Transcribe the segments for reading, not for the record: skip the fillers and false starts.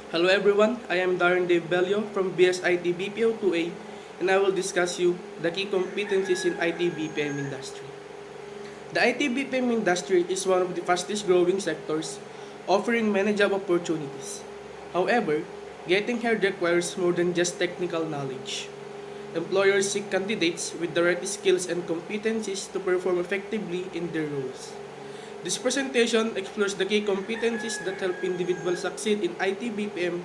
Hello everyone, I am Darren Dave Bello from BSIT BPO 2A and I will discuss you the key competencies in IT BPM industry. The IT BPM industry is one of the fastest growing sectors, offering many job opportunities. However, getting here requires more than just technical knowledge. Employers seek candidates with the right skills and competencies to perform effectively in their roles. This presentation explores the key competencies that help individuals succeed in IT BPM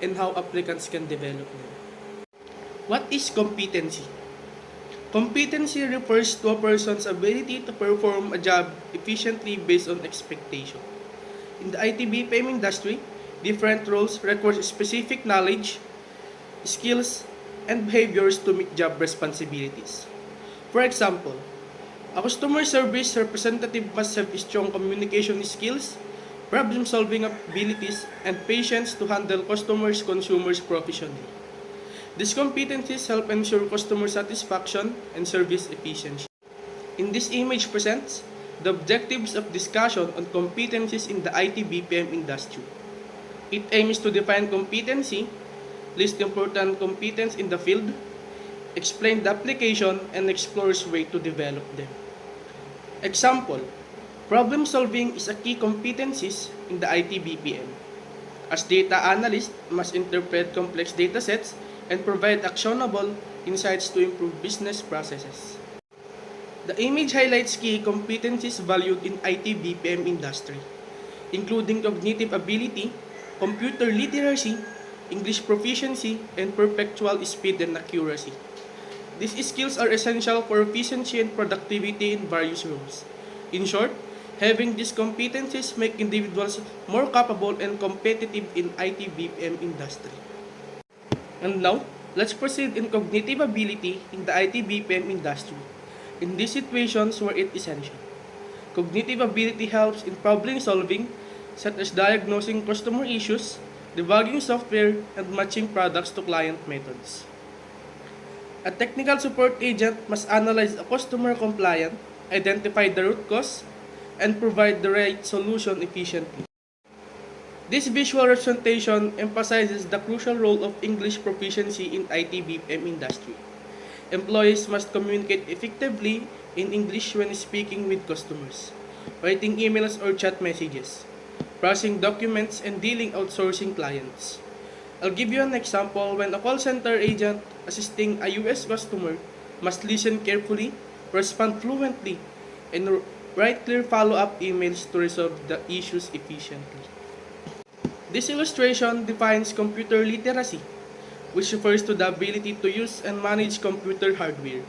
and how applicants can develop them. What is competency? Competency refers to a person's ability to perform a job efficiently based on expectation. In the IT BPM industry, different roles require specific knowledge, skills, and behaviors to meet job responsibilities. For example, a customer service representative must have strong communication skills, problem-solving abilities, and patience to handle consumers professionally. These competencies help ensure customer satisfaction and service efficiency. In this image presents the objectives of discussion on competencies in the IT BPM industry. It aims to define competency, list important competence in the field, explain the application, and explores way to develop them. Example, problem solving is a key competencies in the IT BPM. As data analyst must interpret complex data sets and provide actionable insights to improve business processes. The image highlights key competencies valued in IT BPM industry, including cognitive ability, computer literacy, English proficiency, and perpetual speed and accuracy. These skills are essential for efficiency and productivity in various roles. In short, having these competencies make individuals more capable and competitive in IT BPM industry. And now, let's proceed in cognitive ability in the IT BPM industry. In these situations where it is essential. Cognitive ability helps in problem solving, such as diagnosing customer issues, debugging software, and matching products to client methods. A technical support agent must analyze a customer complaint, identify the root cause, and provide the right solution efficiently. This visual representation emphasizes the crucial role of English proficiency in IT BPM industry. Employees must communicate effectively in English when speaking with customers, writing emails or chat messages, processing documents, and dealing outsourcing clients. I'll give you an example when a call center agent assisting a US customer must listen carefully, respond fluently, and write clear follow-up emails to resolve the issues efficiently. This illustration defines computer literacy, which refers to the ability to use and manage computer hardware,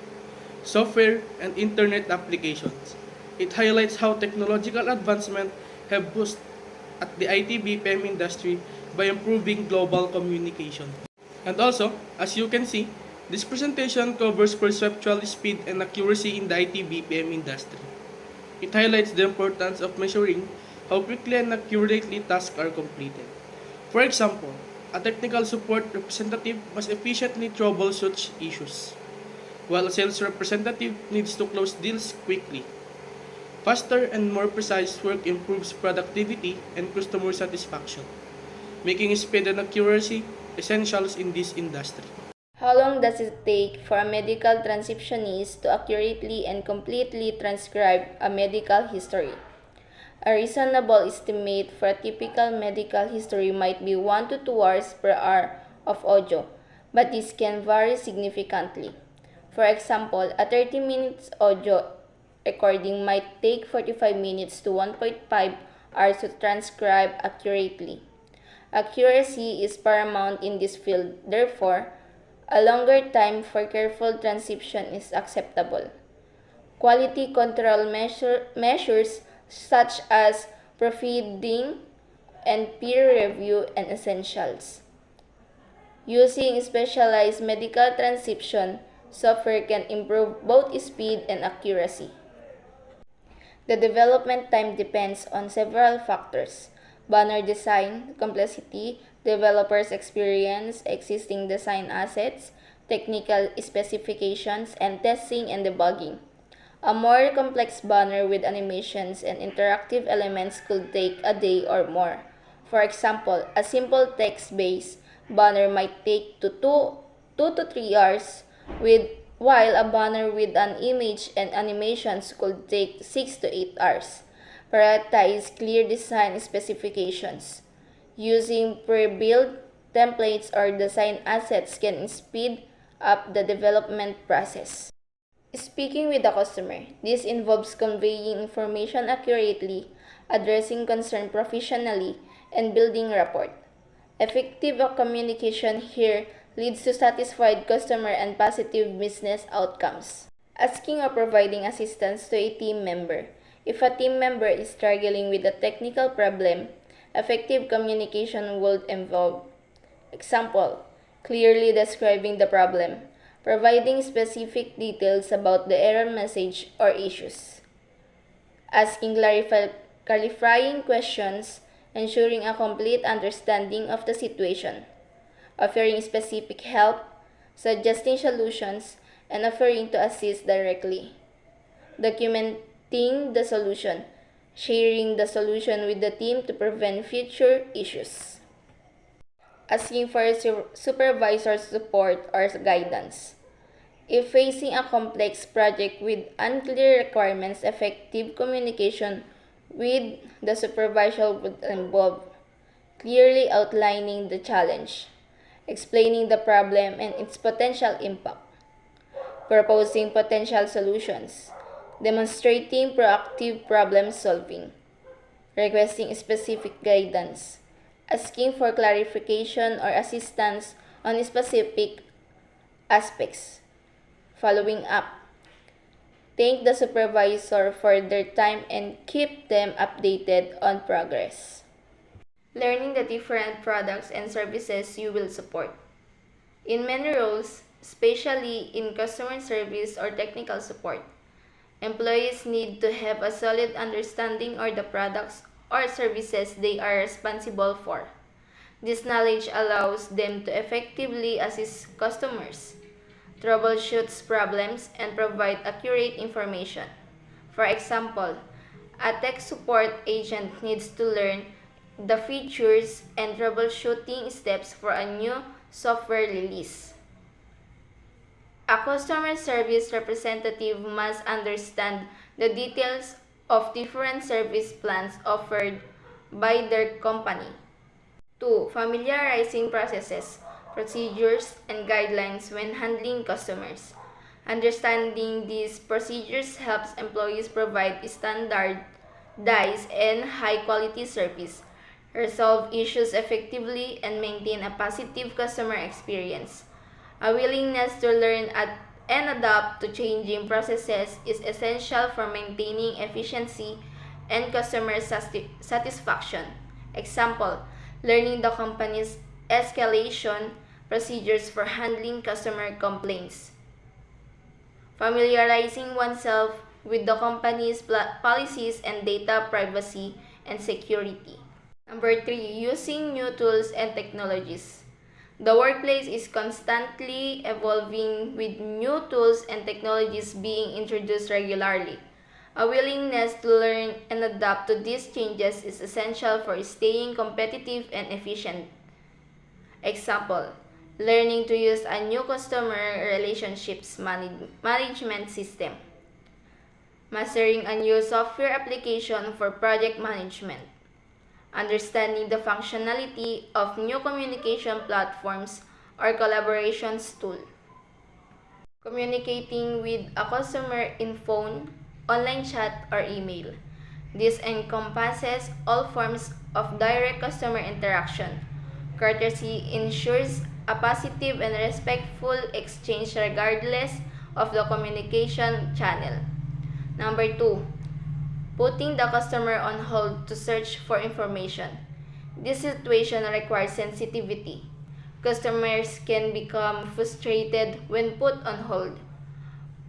software, and internet applications. It highlights how technological advancement have boosted at the IT BPM industry by improving global communication. And also, as you can see, this presentation covers perceptual speed and accuracy in the IT BPM industry. It highlights the importance of measuring how quickly and accurately tasks are completed. For example, a technical support representative must efficiently troubleshoot issues, while a sales representative needs to close deals quickly. Faster and more precise work improves productivity and customer satisfaction, making speed and accuracy essentials in this industry. How long does it take for a medical transcriptionist to accurately and completely transcribe a medical history? A reasonable estimate for a typical medical history might be 1 to 2 hours per hour of audio, but this can vary significantly. For example, a 30 minutes audio recording might take 45 minutes to 1.5 hours to transcribe accurately. Accuracy is paramount in this field, therefore, a longer time for careful transcription is acceptable. Quality control measures such as proofreading and peer review and essentials. Using specialized medical transcription software can improve both speed and accuracy. The development time depends on several factors: banner design, complexity, developers' experience, existing design assets, technical specifications, and testing and debugging. A more complex banner with animations and interactive elements could take a day or more. For example, a simple text-based banner might take 2 to 3 hours, while a banner with an image and animations could take 6 to 8 hours. Prioritize clear design specifications. Using pre-built templates or design assets can speed up the development process. Speaking with the customer, this involves conveying information accurately, addressing concern professionally, and building rapport. Effective communication here leads to satisfied customer and positive business outcomes. Asking or providing assistance to a team member. If a team member is struggling with a technical problem, effective communication would involve: example, clearly describing the problem, providing specific details about the error message or issues, asking clarifying questions, ensuring a complete understanding of the situation, offering specific help, suggesting solutions, and offering to assist directly, documenting the solution, sharing the solution with the team to prevent future issues, asking for supervisor support or guidance. If facing a complex project with unclear requirements, effective communication with the supervisor would involve clearly outlining the challenge, explaining the problem and its potential impact, proposing potential solutions, demonstrating proactive problem solving, requesting specific guidance, asking for clarification or assistance on specific aspects, following up. Thank the supervisor for their time and keep them updated on progress. Learning the different products and services you will support. In many roles, especially in customer service or technical support, employees need to have a solid understanding of the products or services they are responsible for. This knowledge allows them to effectively assist customers, troubleshoot problems, and provide accurate information. For example, a tech support agent needs to learn the features and troubleshooting steps for a new software release. A customer service representative must understand the details of different service plans offered by their company. 2. Familiarizing processes, procedures, and guidelines when handling customers. Understanding these procedures helps employees provide standardized and high-quality service, resolve issues effectively, and maintain a positive customer experience. A willingness to learn and adapt to changing processes is essential for maintaining efficiency and customer satisfaction. Example, learning the company's escalation procedures for handling customer complaints. Familiarizing oneself with the company's policies and data privacy and security. Number 3, using new tools and technologies. The workplace is constantly evolving with new tools and technologies being introduced regularly. A willingness to learn and adapt to these changes is essential for staying competitive and efficient. Example, learning to use a new customer relationships management system, mastering a new software application for project management, understanding the functionality of new communication platforms or collaborations tool, communicating with a customer in phone, online chat, or email. This encompasses all forms of direct customer interaction. Courtesy ensures a positive and respectful exchange regardless of the communication channel. Number 2, putting the customer on hold to search for information. This situation requires sensitivity. Customers can become frustrated when put on hold.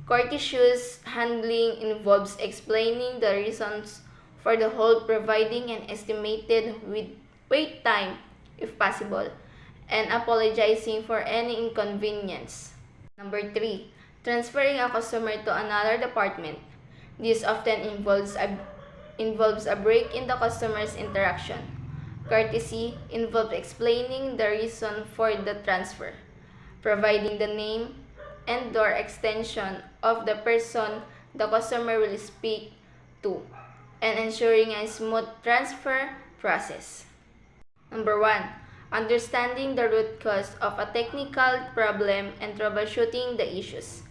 Courteous handling involves explaining the reasons for the hold, providing an estimated wait time if possible, and apologizing for any inconvenience. Number 3, transferring a customer to another department. This often involves a break in the customer's interaction. Courtesy involves explaining the reason for the transfer, providing the name and/or extension of the person the customer will speak to, and ensuring a smooth transfer process. Number 1. Understanding the root cause of a technical problem and troubleshooting the issues.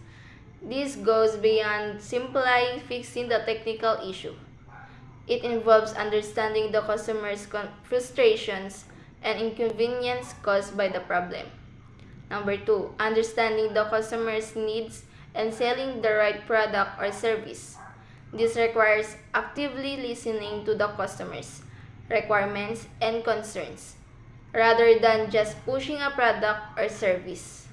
This goes beyond simply fixing the technical issue. It involves understanding the customer's frustrations and inconvenience caused by the problem. Number 2. Understanding the customer's needs and selling the right product or service. This requires actively listening to the customer's requirements and concerns, rather than just pushing a product or service.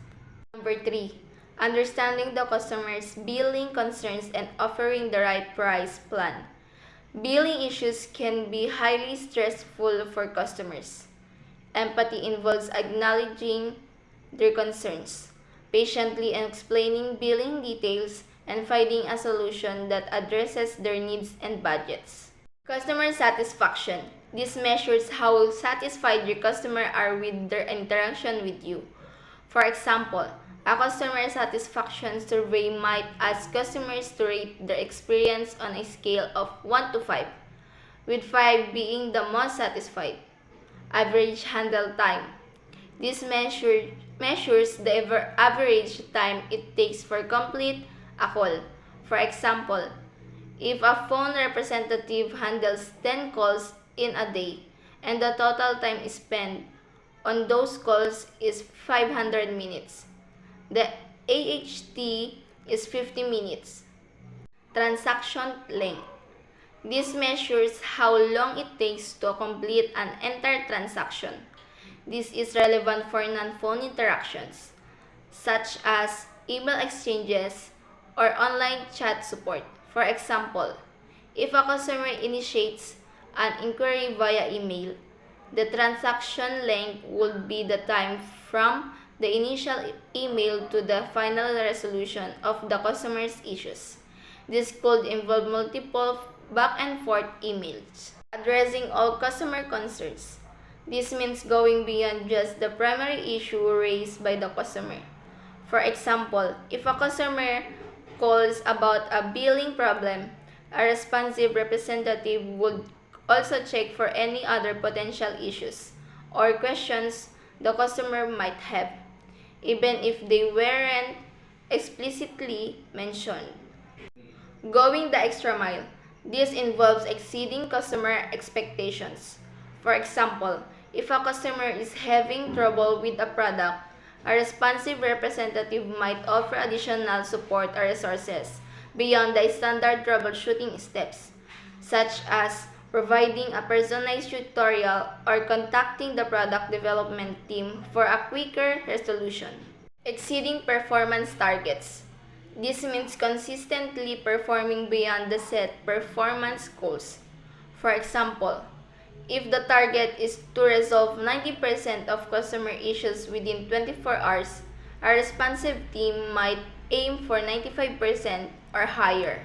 Number 3. Understanding the customer's billing concerns and offering the right price plan. Billing issues can be highly stressful for customers. Empathy involves acknowledging their concerns, patiently explaining billing details, and finding a solution that addresses their needs and budgets. Customer satisfaction. This measures how satisfied your customers are with their interaction with you. For example, a customer satisfaction survey might ask customers to rate their experience on a scale of 1 to 5, with 5 being the most satisfied. Average handle time. This measures the average time it takes for complete a call. For example, if a phone representative handles 10 calls in a day and the total time spent on those calls is 500 minutes, the AHT is 50 minutes. Transaction length. This measures how long it takes to complete an entire transaction. This is relevant for non-phone interactions, such as email exchanges or online chat support. For example, if a customer initiates an inquiry via email, the transaction length would be the time from the initial email to the final resolution of the customer's issues. This could involve multiple back and forth emails. Addressing all customer concerns. This means going beyond just the primary issue raised by the customer. For example, if a customer calls about a billing problem, a responsive representative would also check for any other potential issues or questions the customer might have, even if they weren't explicitly mentioned. Going the extra mile. This involves exceeding customer expectations. For example, if a customer is having trouble with a product, a responsive representative might offer additional support or resources beyond the standard troubleshooting steps, such as providing a personalized tutorial or contacting the product development team for a quicker resolution. Exceeding performance targets. This means consistently performing beyond the set performance goals. For example, if the target is to resolve 90% of customer issues within 24 hours, a responsive team might aim for 95% or higher.